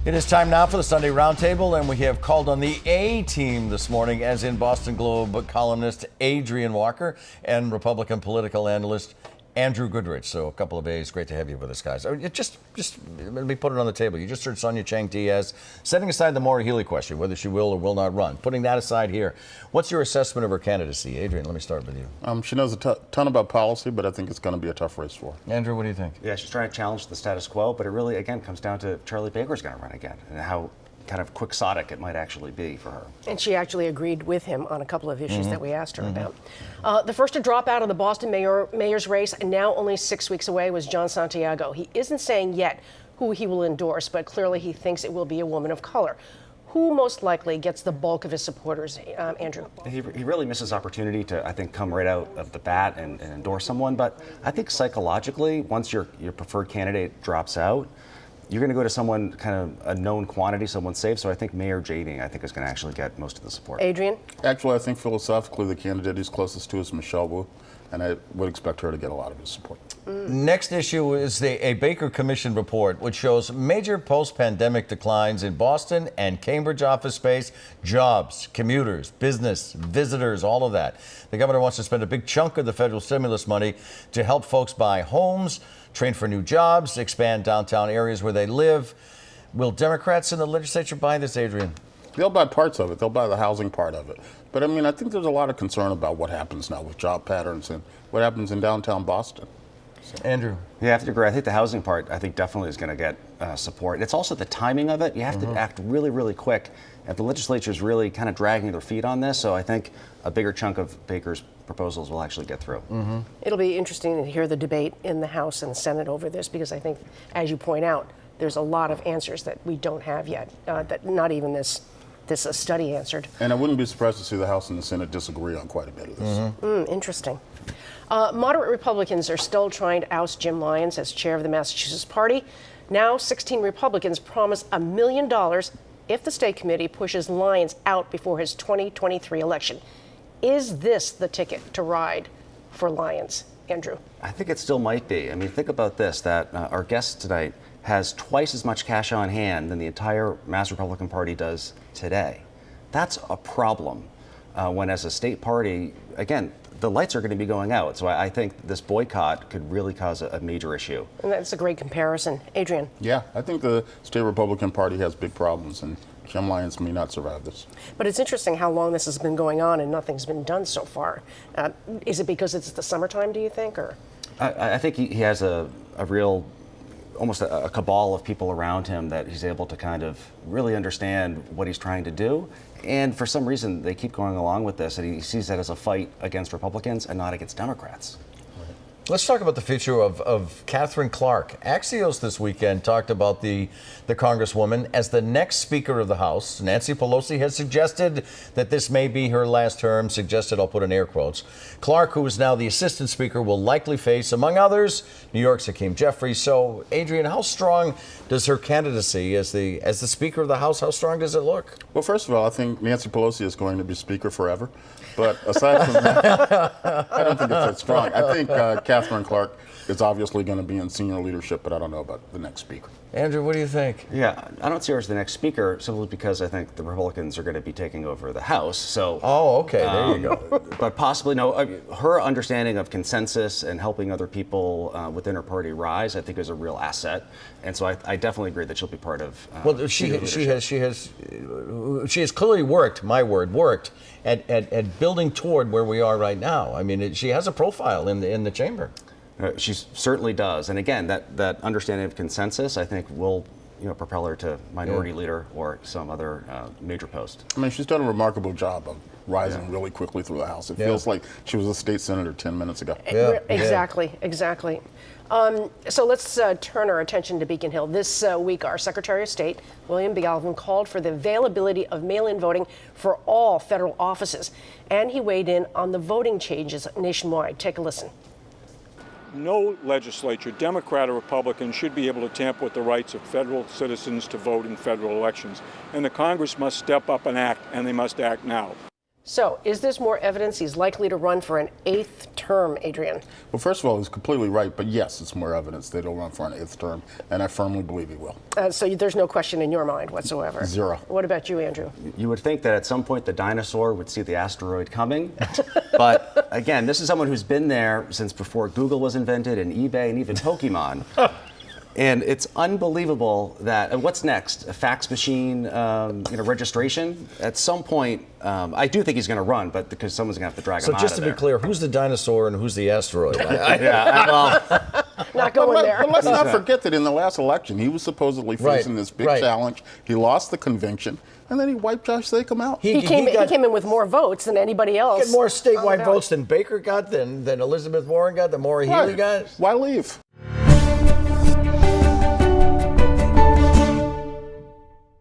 It is time now for the Sunday Roundtable, and we have called on the A team this morning, as in Boston Globe columnist Adrian Walker and Republican political analyst Andrew Goodrich. So a couple of A's. Great to have you with us, guys. Just let me put it on the table. You just heard Sonia Chang Diaz, setting aside the Maura Healey question, whether she will or will not run. Putting that aside here, what's your assessment of her candidacy? Adrian, let me start with you. She knows a ton about policy, but I think it's going to be a tough race for her. Andrew, what do you think? Yeah, she's trying to challenge the status quo, but it really, again, comes down to if Charlie Baker's going to run again and how kind of quixotic it might actually be for her. And she actually agreed with him on a couple of issues that we asked her about. The first to drop out of the Boston mayor's race, and now only 6 weeks away, was John Santiago. He isn't saying yet who he will endorse, but clearly he thinks it will be a woman of color. Who most likely gets the bulk of his supporters, Andrew? He really misses opportunity to, I think, come right out of the bat and endorse someone. But I think psychologically, once your preferred candidate drops out, you're going to go to someone kind of a known quantity, someone safe. So I think Mayor Jading, I think, is going to actually get most of the support. Adrian? Actually, I think philosophically the candidate he's closest to is Michelle Wu, and I would expect her to get a lot of his support. Next issue is a Baker Commission report, which shows major post-pandemic declines in Boston and Cambridge office space, jobs, commuters, business, visitors, all of that. The governor wants to spend a big chunk of the federal stimulus money to help folks buy homes, train for new jobs, expand downtown areas where they live. Will Democrats in the legislature buy this, Adrian? They'll buy parts of it. They'll buy the housing part of it. But I mean, I think there's a lot of concern about what happens now with job patterns and what happens in downtown Boston. Andrew? Yeah, I have to agree. I think the housing part, I think, definitely is going to get support. And it's also the timing of it. You have to act really, really quick. And the legislature is really kind of dragging their feet on this. So I think a bigger chunk of Baker's proposals will actually get through. It'll be interesting to hear the debate in the House and the Senate over this, because I think, as you point out, there's a lot of answers that we don't have yet, that not even this study answered. And I wouldn't be surprised to see the House and the Senate disagree on quite a bit of this. Interesting. Moderate Republicans are still trying to oust Jim Lyons as chair of the Massachusetts Party. Now, 16 Republicans promise $1 million if the state committee pushes Lyons out before his 2023 election. Is this the ticket to ride for Lyons, Andrew? I think it still might be. I mean, think about this, that our guest tonight has twice as much cash on hand than the entire Mass Republican Party does today. That's a problem when, as a state party, again, the lights are going to be going out. So I think this boycott could really cause a major issue. And that's a great comparison. Adrian? Yeah, I think the state Republican Party has big problems, and Jim Lyons may not survive this. But it's interesting how long this has been going on and nothing's been done so far. Is it because it's the summertime, do you think? Or I think he has a real, almost a cabal of people around him that he's able to kind of really understand what he's trying to do. And for some reason, they keep going along with this, and he sees that as a fight against Republicans and not against Democrats. Let's talk about the future of Katherine Clark. Axios this weekend talked about the Congresswoman as the next Speaker of the House. Nancy Pelosi has suggested that this may be her last term, suggested, I'll put in air quotes. Clark, who is now the Assistant Speaker, will likely face, among others, New York's Hakeem Jeffries. So, Adrian, how strong does her candidacy as the Speaker of the House, how strong does it look? Well, first of all, I think Nancy Pelosi is going to be Speaker forever. But aside from that, I don't think it's that strong. I think Katherine Clark is obviously going to be in senior leadership, but I don't know about the next Speaker. Andrew, what do you think? Yeah, I don't see her as the next Speaker simply because I think the Republicans are going to be taking over the House. So, oh, okay, there you go. But possibly, no, her understanding of consensus and helping other people within her party rise, I think, is a real asset. And so I definitely agree that she'll be part of. Well, she has clearly worked at building toward where we are right now. I mean, she has a profile in the chamber. She certainly does, and again, that understanding of consensus, I think, will propel her to minority leader or some other major post. I mean, she's done a remarkable job of rising really quickly through the House. It feels like she was a state senator 10 minutes ago. Exactly. So let's turn our attention to Beacon Hill. This week, our Secretary of State, William Galvin, called for the availability of mail-in voting for all federal offices, and he weighed in on the voting changes nationwide. Take a listen. No legislature, Democrat or Republican, should be able to tamper with the rights of federal citizens to vote in federal elections. And the Congress must step up and act, and they must act now. So, is this more evidence he's likely to run for an 8th term, Adrian? Well, first of all, he's completely right, but yes, it's more evidence that he'll run for an 8th term, and I firmly believe he will. So there's no question in your mind whatsoever? Zero. What about you, Andrew? You would think that at some point the dinosaur would see the asteroid coming. But again, this is someone who's been there since before Google was invented and eBay and even Pokemon. And it's unbelievable that, and what's next? A fax machine, registration? At some point, I do think he's going to run, but because someone's going to have to drag him out So just of to be there. clear, who's the dinosaur and who's the asteroid? Not going there. But let's not forget that in the last election, he was supposedly facing this big challenge. He lost the convention, and then he wiped Josh Zakem out. He came in with more votes than anybody else. He got more on the statewide ballot. votes than Baker got, than Elizabeth Warren got, than Maura Healey got. Why leave?